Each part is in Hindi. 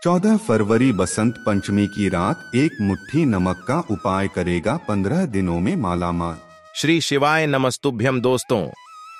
14 फरवरी बसंत पंचमी की रात एक मुट्ठी नमक का उपाय करेगा 15 दिनों में मालामाल। श्री शिवाय नमस्तुभ्यम। दोस्तों,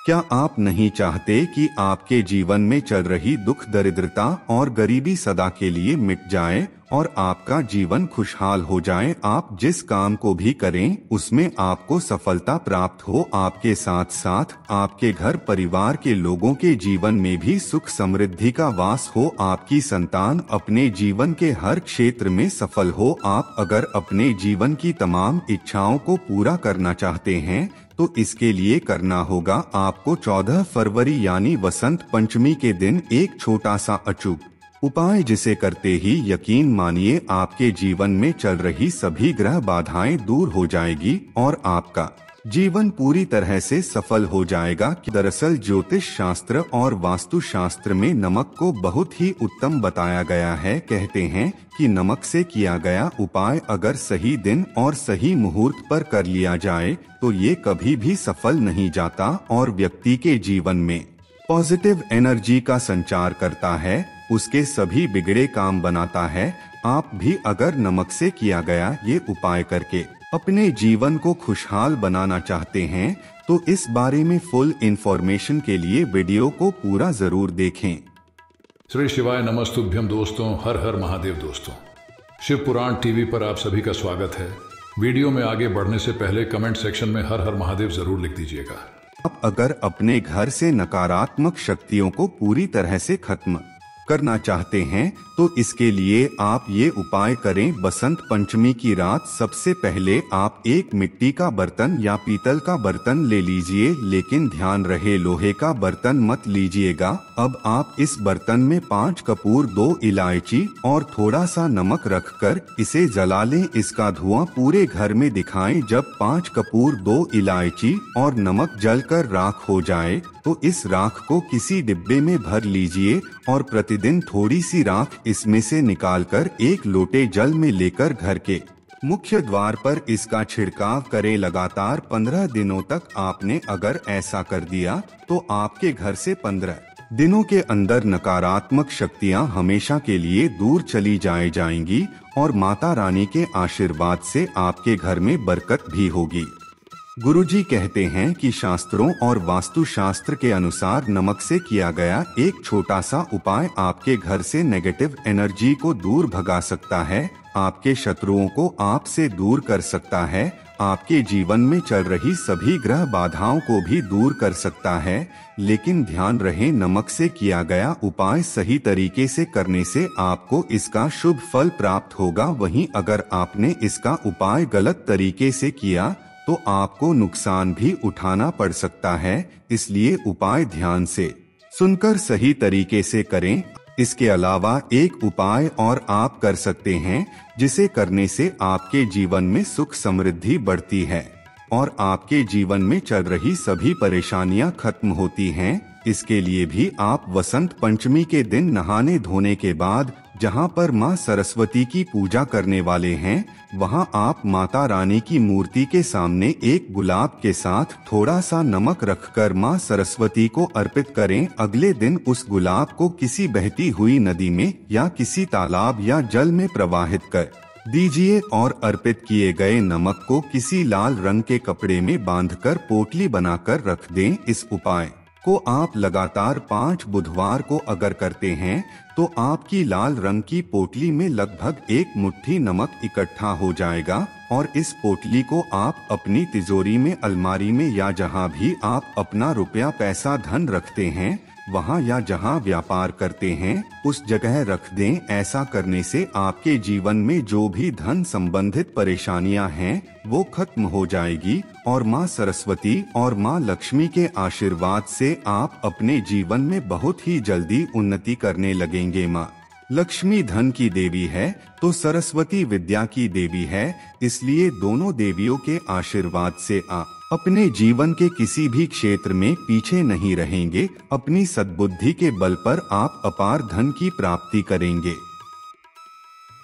क्या आप नहीं चाहते कि आपके जीवन में चल रही दुख दरिद्रता और गरीबी सदा के लिए मिट जाए और आपका जीवन खुशहाल हो जाए? आप जिस काम को भी करें उसमें आपको सफलता प्राप्त हो, आपके साथ साथ आपके घर परिवार के लोगों के जीवन में भी सुख समृद्धि का वास हो, आपकी संतान अपने जीवन के हर क्षेत्र में सफल हो। आप अगर अपने जीवन की तमाम इच्छाओं को पूरा करना चाहते हैं तो इसके लिए करना होगा आपको 14 फरवरी यानी वसंत पंचमी के दिन एक छोटा सा अचूक उपाय, जिसे करते ही यकीन मानिए आपके जीवन में चल रही सभी ग्रह बाधाएं दूर हो जाएगी और आपका जीवन पूरी तरह से सफल हो जाएगा। दरअसल ज्योतिष शास्त्र और वास्तु शास्त्र में नमक को बहुत ही उत्तम बताया गया है। कहते हैं कि नमक से किया गया उपाय अगर सही दिन और सही मुहूर्त पर कर लिया जाए तो ये कभी भी सफल नहीं जाता और व्यक्ति के जीवन में पॉजिटिव एनर्जी का संचार करता है, उसके सभी बिगड़े काम बनाता है। आप भी अगर नमक से किया गया ये उपाय करके अपने जीवन को खुशहाल बनाना चाहते हैं तो इस बारे में फुल इंफॉर्मेशन के लिए वीडियो को पूरा जरूर देखें। श्री शिवाय नमस्तुभ्यम। दोस्तों, हर हर महादेव। दोस्तों, शिव पुराण टीवी पर आप सभी का स्वागत है। वीडियो में आगे बढ़ने से पहले कमेंट सेक्शन में हर हर महादेव जरूर लिख दीजिएगा। आप अगर अपने घर से नकारात्मक शक्तियों को पूरी तरह से खत्म करना चाहते हैं तो इसके लिए आप ये उपाय करें। बसंत पंचमी की रात सबसे पहले आप एक मिट्टी का बर्तन या पीतल का बर्तन ले लीजिए, लेकिन ध्यान रहे लोहे का बर्तन मत लीजिएगा। अब आप इस बर्तन में 5 कपूर, 2 इलायची और थोड़ा सा नमक रखकर इसे जला लें। इसका धुआं पूरे घर में दिखाएं। जब 5 कपूर, 2 इलायची और नमक जलकर राख हो जाए तो इस राख को किसी डिब्बे में भर लीजिए और प्रतिदिन थोड़ी सी राख इसमें से निकालकर एक लोटे जल में लेकर घर के मुख्य द्वार पर इसका छिड़काव करें। लगातार 15 दिनों तक आपने अगर ऐसा कर दिया तो आपके घर से 15 दिनों के अंदर नकारात्मक शक्तियां हमेशा के लिए दूर चली जाएंगी और माता रानी के आशीर्वाद से आपके घर में बरकत भी होगी। गुरुजी कहते हैं कि शास्त्रों और वास्तु शास्त्र के अनुसार नमक से किया गया एक छोटा सा उपाय आपके घर से नेगेटिव एनर्जी को दूर भगा सकता है, आपके शत्रुओं को आपसे दूर कर सकता है, आपके जीवन में चल रही सभी ग्रह बाधाओं को भी दूर कर सकता है। लेकिन ध्यान रहे नमक से किया गया उपाय सही तरीके से करने से आपको इसका शुभ फल प्राप्त होगा। वहीं अगर आपने इसका उपाय गलत तरीके से किया तो आपको नुकसान भी उठाना पड़ सकता है, इसलिए उपाय ध्यान से सुनकर सही तरीके से करें। इसके अलावा एक उपाय और आप कर सकते हैं जिसे करने से आपके जीवन में सुख समृद्धि बढ़ती है और आपके जीवन में चल रही सभी परेशानियां खत्म होती हैं। इसके लिए भी आप वसंत पंचमी के दिन नहाने धोने के बाद जहां पर मां सरस्वती की पूजा करने वाले हैं वहां आप माता रानी की मूर्ति के सामने एक गुलाब के साथ थोड़ा सा नमक रखकर मां सरस्वती को अर्पित करें। अगले दिन उस गुलाब को किसी बहती हुई नदी में या किसी तालाब या जल में प्रवाहित कर दीजिए और अर्पित किए गए नमक को किसी लाल रंग के कपड़े में बांधकर पोटली बनाकर रख दें। इस उपाय को आप लगातार 5 बुधवार को अगर करते हैं तो आपकी लाल रंग की पोटली में लगभग 1 मुट्ठी नमक इकट्ठा हो जाएगा और इस पोटली को आप अपनी तिजोरी में, अलमारी में या जहां भी आप अपना रुपया पैसा धन रखते हैं वहां या जहां व्यापार करते हैं उस जगह रख दें। ऐसा करने से आपके जीवन में जो भी धन संबंधित परेशानियां हैं वो खत्म हो जाएगी और मां सरस्वती और मां लक्ष्मी के आशीर्वाद से आप अपने जीवन में बहुत ही जल्दी उन्नति करने लगेंगे। मां लक्ष्मी धन की देवी है तो सरस्वती विद्या की देवी है, इसलिए दोनों देवियों के आशीर्वाद से आप अपने जीवन के किसी भी क्षेत्र में पीछे नहीं रहेंगे। अपनी सद्बुद्धि के बल पर आप अपार धन की प्राप्ति करेंगे।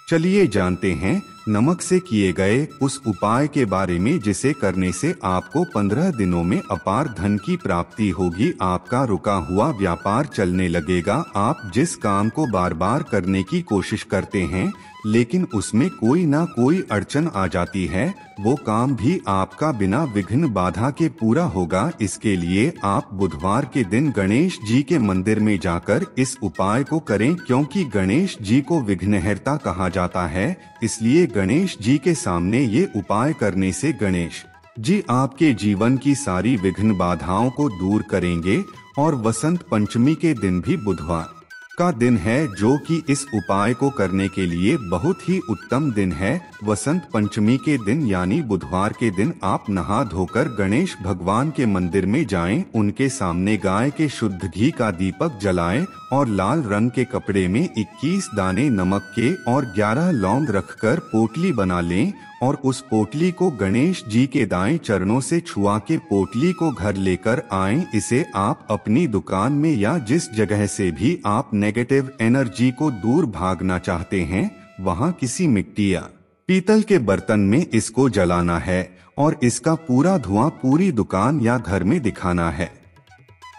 चलिए जानते हैं नमक से किए गए उस उपाय के बारे में जिसे करने से आपको 15 दिनों में अपार धन की प्राप्ति होगी। आपका रुका हुआ व्यापार चलने लगेगा। आप जिस काम को बार बार करने की कोशिश करते हैं लेकिन उसमें कोई ना कोई अड़चन आ जाती है, वो काम भी आपका बिना विघ्न बाधा के पूरा होगा। इसके लिए आप बुधवार के दिन गणेश जी के मंदिर में जाकर इस उपाय को करें, क्योंकि गणेश जी को विघ्नहर्ता कहा जाता है। इसलिए गणेश जी के सामने ये उपाय करने से गणेश जी आपके जीवन की सारी विघ्न बाधाओं को दूर करेंगे। और वसंत पंचमी के दिन भी बुधवार का दिन है, जो कि इस उपाय को करने के लिए बहुत ही उत्तम दिन है। वसंत पंचमी के दिन यानी बुधवार के दिन आप नहा धोकर गणेश भगवान के मंदिर में जाएं, उनके सामने गाय के शुद्ध घी का दीपक जलाएं और लाल रंग के कपड़े में 21 दाने नमक के और 11 लौंग रखकर पोटली बना लें और उस पोटली को गणेश जी के दाएं चरणों से छुआ के पोटली को घर लेकर आएं। इसे आप अपनी दुकान में या जिस जगह से भी आप नेगेटिव एनर्जी को दूर भागना चाहते हैं वहां किसी मिट्टी या पीतल के बर्तन में इसको जलाना है और इसका पूरा धुआं पूरी दुकान या घर में दिखाना है।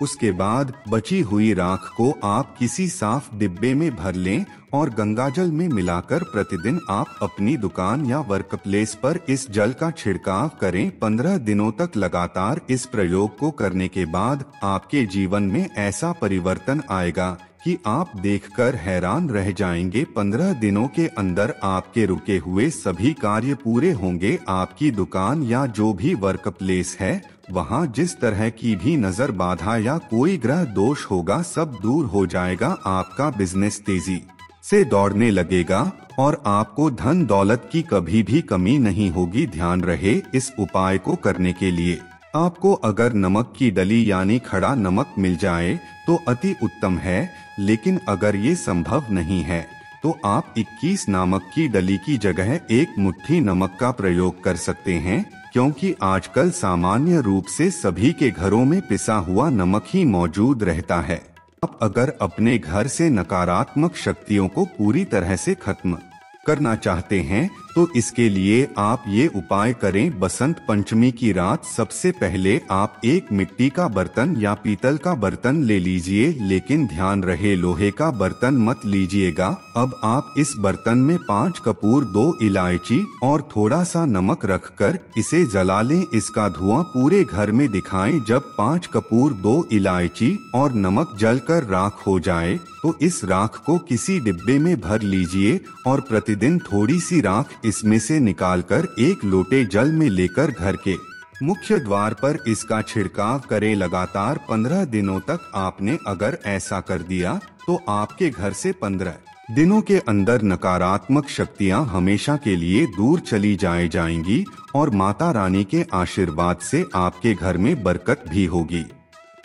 उसके बाद बची हुई राख को आप किसी साफ डिब्बे में भर लें और गंगाजल में मिलाकर प्रतिदिन आप अपनी दुकान या वर्कप्लेस पर इस जल का छिड़काव करें। 15 दिनों तक लगातार इस प्रयोग को करने के बाद आपके जीवन में ऐसा परिवर्तन आएगा कि आप देखकर हैरान रह जाएंगे। 15 दिनों के अंदर आपके रुके हुए सभी कार्य पूरे होंगे। आपकी दुकान या जो भी वर्कप्लेस है वहां जिस तरह की भी नजर बाधा या कोई ग्रह दोष होगा सब दूर हो जाएगा। आपका बिजनेस तेजी से दौड़ने लगेगा और आपको धन दौलत की कभी भी कमी नहीं होगी। ध्यान रहे, इस उपाय को करने के लिए आपको अगर नमक की डली यानी खड़ा नमक मिल जाए तो अति उत्तम है, लेकिन अगर ये संभव नहीं है तो आप 21 नमक की डली की जगह 1 मुट्ठी नमक का प्रयोग कर सकते हैं, क्योंकि आजकल सामान्य रूप से सभी के घरों में पिसा हुआ नमक ही मौजूद रहता है। आप अगर अपने घर से नकारात्मक शक्तियों को पूरी तरह से खत्म करना चाहते हैं तो इसके लिए आप ये उपाय करें। बसंत पंचमी की रात सबसे पहले आप एक मिट्टी का बर्तन या पीतल का बर्तन ले लीजिए, लेकिन ध्यान रहे लोहे का बर्तन मत लीजिएगा। अब आप इस बर्तन में 5 कपूर, 2 इलायची और थोड़ा सा नमक रखकर इसे जला लें। इसका धुआं पूरे घर में दिखाएं। जब 5 कपूर, 2 इलायची और नमक जलकर राख हो जाए तो इस राख को किसी डिब्बे में भर लीजिए और प्रतिदिन थोड़ी सी राख इसमें से निकालकर 1 लोटे जल में लेकर घर के मुख्य द्वार पर इसका छिड़काव करें। लगातार 15 दिनों तक आपने अगर ऐसा कर दिया तो आपके घर से 15 दिनों के अंदर नकारात्मक शक्तियां हमेशा के लिए दूर चली जाएंगी और माता रानी के आशीर्वाद से आपके घर में बरकत भी होगी।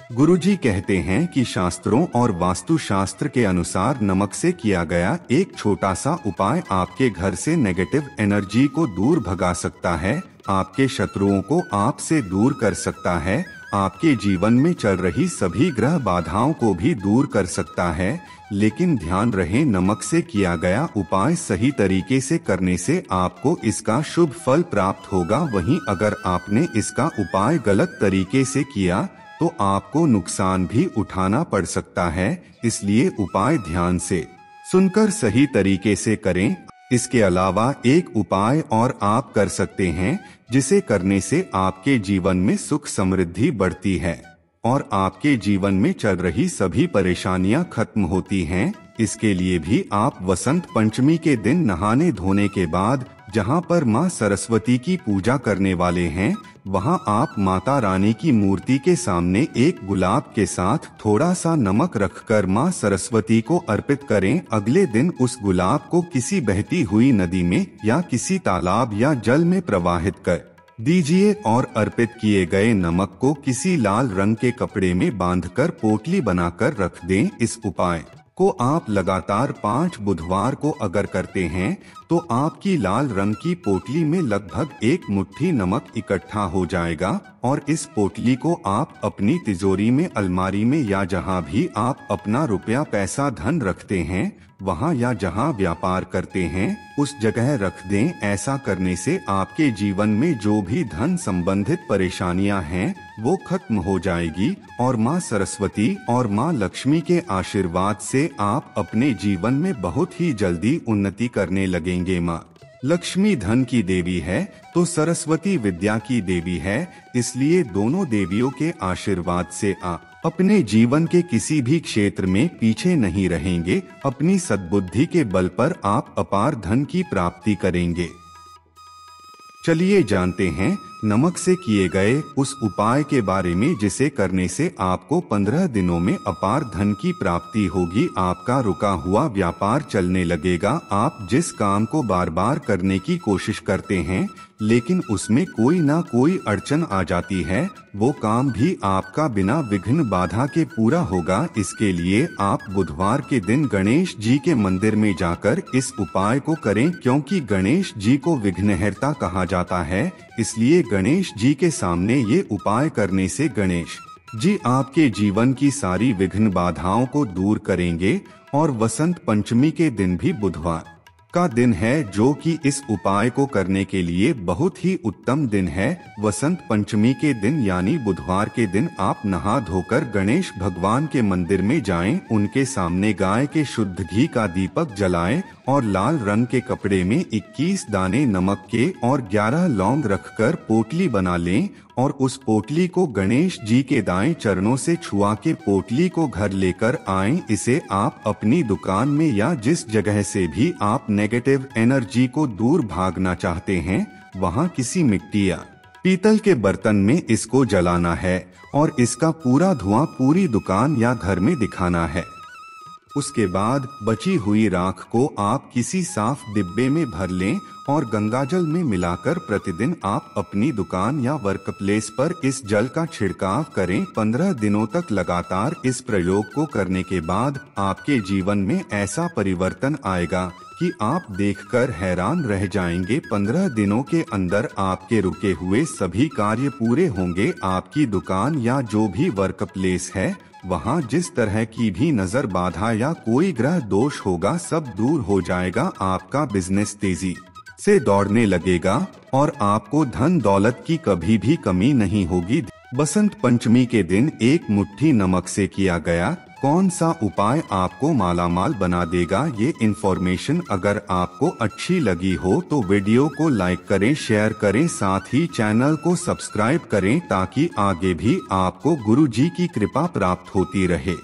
गुरुजी कहते हैं कि शास्त्रों और वास्तु शास्त्र के अनुसार नमक से किया गया एक छोटा सा उपाय आपके घर से नेगेटिव एनर्जी को दूर भगा सकता है, आपके शत्रुओं को आपसे दूर कर सकता है, आपके जीवन में चल रही सभी ग्रह बाधाओं को भी दूर कर सकता है। लेकिन ध्यान रहे, नमक से किया गया उपाय सही तरीके से करने से आपको इसका शुभ फल प्राप्त होगा। वहीं अगर आपने इसका उपाय गलत तरीके से किया तो आपको नुकसान भी उठाना पड़ सकता है। इसलिए उपाय ध्यान से सुनकर सही तरीके से करें। इसके अलावा एक उपाय और आप कर सकते हैं जिसे करने से आपके जीवन में सुख समृद्धि बढ़ती है और आपके जीवन में चल रही सभी परेशानियां खत्म होती हैं। इसके लिए भी आप वसंत पंचमी के दिन नहाने धोने के बाद जहां पर मां सरस्वती की पूजा करने वाले हैं वहां आप माता रानी की मूर्ति के सामने एक गुलाब के साथ थोड़ा सा नमक रखकर मां सरस्वती को अर्पित करें। अगले दिन उस गुलाब को किसी बहती हुई नदी में या किसी तालाब या जल में प्रवाहित कर दीजिए और अर्पित किए गए नमक को किसी लाल रंग के कपड़े में बांधकर पोटली बनाकर रख दें। इस उपाय को आप लगातार 5 बुधवार को अगर करते हैं तो आपकी लाल रंग की पोटली में लगभग 1 मुट्ठी नमक इकट्ठा हो जाएगा और इस पोटली को आप अपनी तिजोरी में, अलमारी में या जहां भी आप अपना रुपया पैसा धन रखते हैं वहां या जहां व्यापार करते हैं उस जगह रख दें। ऐसा करने से आपके जीवन में जो भी धन संबंधित परेशानियां हैं वो खत्म हो जाएगी और मां सरस्वती और मां लक्ष्मी के आशीर्वाद से आप अपने जीवन में बहुत ही जल्दी उन्नति करने लगेंगे। मां लक्ष्मी धन की देवी है तो सरस्वती विद्या की देवी है, इसलिए दोनों देवियों के आशीर्वाद से आप अपने जीवन के किसी भी क्षेत्र में पीछे नहीं रहेंगे। अपनी सद्बुद्धि के बल पर आप अपार धन की प्राप्ति करेंगे। चलिए जानते हैं नमक से किए गए उस उपाय के बारे में जिसे करने से आपको 15 दिनों में अपार धन की प्राप्ति होगी। आपका रुका हुआ व्यापार चलने लगेगा। आप जिस काम को बार बार करने की कोशिश करते हैं लेकिन उसमें कोई ना कोई अड़चन आ जाती है, वो काम भी आपका बिना विघ्न बाधा के पूरा होगा। इसके लिए आप बुधवार के दिन गणेश जी के मंदिर में जाकर इस उपाय को करें, क्योंकि गणेश जी को विघ्नहर्ता कहा जाता है। इसलिए गणेश जी के सामने ये उपाय करने से गणेश जी आपके जीवन की सारी विघ्न बाधाओं को दूर करेंगे। और वसंत पंचमी के दिन भी बुधवार का दिन है, जो कि इस उपाय को करने के लिए बहुत ही उत्तम दिन है। वसंत पंचमी के दिन यानी बुधवार के दिन आप नहा धोकर गणेश भगवान के मंदिर में जाएं, उनके सामने गाय के शुद्ध घी का दीपक जलाएं और लाल रंग के कपड़े में 21 दाने नमक के और 11 लौंग रखकर पोटली बना लें और उस पोटली को गणेश जी के दाएं चरणों से छुआ के पोटली को घर लेकर आएं। इसे आप अपनी दुकान में या जिस जगह से भी आप नेगेटिव एनर्जी को दूर भागना चाहते हैं वहां किसी मिट्टी या पीतल के बर्तन में इसको जलाना है और इसका पूरा धुआं पूरी दुकान या घर में दिखाना है। उसके बाद बची हुई राख को आप किसी साफ डिब्बे में भर लें और गंगाजल में मिलाकर प्रतिदिन आप अपनी दुकान या वर्कप्लेस पर इस जल का छिड़काव करें। 15 दिनों तक लगातार इस प्रयोग को करने के बाद आपके जीवन में ऐसा परिवर्तन आएगा कि आप देखकर हैरान रह जाएंगे। 15 दिनों के अंदर आपके रुके हुए सभी कार्य पूरे होंगे। आपकी दुकान या जो भी वर्कप्लेस है वहां जिस तरह की भी नजर बाधा या कोई ग्रह दोष होगा सब दूर हो जाएगा। आपका बिजनेस तेजी से दौड़ने लगेगा और आपको धन दौलत की कभी भी कमी नहीं होगी। बसंत पंचमी के दिन एक मुट्ठी नमक से किया गया कौन सा उपाय आपको मालामाल बना देगा, ये इन्फॉर्मेशन अगर आपको अच्छी लगी हो तो वीडियो को लाइक करें, शेयर करें, साथ ही चैनल को सब्सक्राइब करें ताकि आगे भी आपको गुरु जी की कृपा प्राप्त होती रहे।